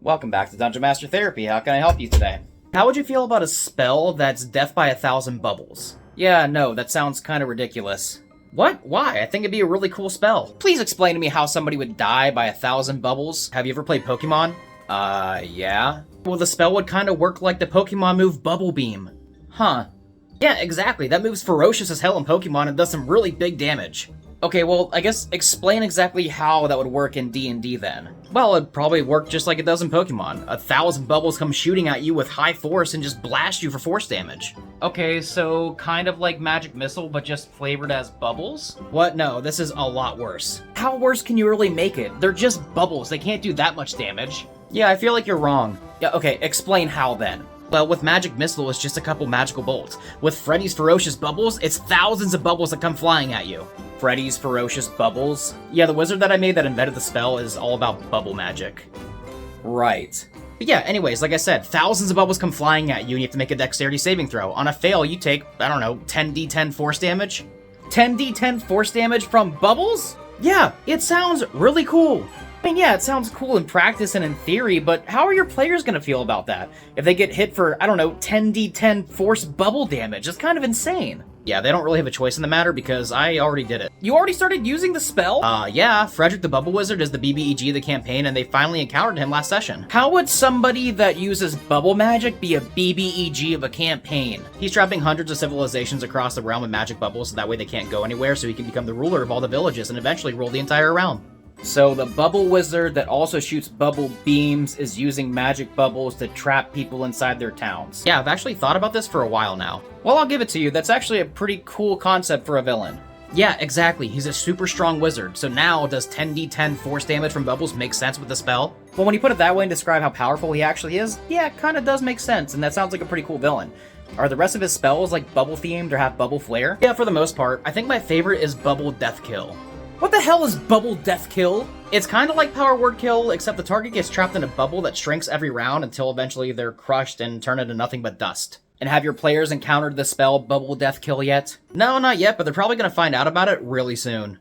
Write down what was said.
Welcome back to Dungeon Master Therapy. How can I help you today? How would you feel about a spell that's death by 1,000 bubbles? Yeah, no, that sounds kind of ridiculous. What? Why? I think it'd be a really cool spell. Please explain to me how somebody would die by 1,000 bubbles. Have you ever played Pokemon? Yeah. Well, the spell would kind of work like the Pokemon move Bubble Beam. Huh. Yeah, exactly. That move's ferocious as hell in Pokemon and does some really big damage. Okay, well, I guess explain exactly how that would work in D&D then. Well, it'd probably work just like it does in Pokemon. 1,000 bubbles come shooting at you with high force and just blast you for force damage. Okay, so kind of like Magic Missile, but just flavored as bubbles? What? No, this is a lot worse. How worse can you really make it? They're just bubbles, they can't do that much damage. Yeah, I feel like you're wrong. Yeah, okay, explain how then. Well, with Magic Missile, it's just a couple magical bolts. With Freddy's Ferocious Bubbles, it's thousands of bubbles that come flying at you. Freddy's Ferocious Bubbles? Yeah, the wizard that I made that invented the spell is all about bubble magic. Right. But yeah, anyways, like I said, thousands of bubbles come flying at you and you have to make a dexterity saving throw. On a fail, you take, I don't know, 10d10 force damage? 10d10 force damage from bubbles? Yeah, it sounds really cool. I mean, yeah, it sounds cool in practice and in theory, but how are your players gonna feel about that? If they get hit for, I don't know, 10d10 force bubble damage, it's kind of insane. Yeah, they don't really have a choice in the matter because I already did it. You already started using the spell? Yeah, Frederick the Bubble Wizard is the BBEG of the campaign and they finally encountered him last session. How would somebody that uses bubble magic be a BBEG of a campaign? He's trapping hundreds of civilizations across the realm with magic bubbles so that way they can't go anywhere so he can become the ruler of all the villages and eventually rule the entire realm. So the bubble wizard that also shoots bubble beams is using magic bubbles to trap people inside their towns. Yeah, I've actually thought about this for a while now. Well, I'll give it to you. That's actually a pretty cool concept for a villain. Yeah, exactly. He's a super strong wizard. So now, does 10d10 force damage from bubbles make sense with the spell? Well, when you put it that way and describe how powerful he actually is, yeah, it kind of does make sense, and that sounds like a pretty cool villain. Are the rest of his spells like bubble themed or have bubble flair? Yeah, for the most part. I think my favorite is Bubble Death Kill. What the hell is Bubble Death Kill? It's kind of like Power Word Kill, except the target gets trapped in a bubble that shrinks every round until eventually they're crushed and turn into nothing but dust. And have your players encountered the spell Bubble Death Kill yet? No, not yet, but they're probably going to find out about it really soon.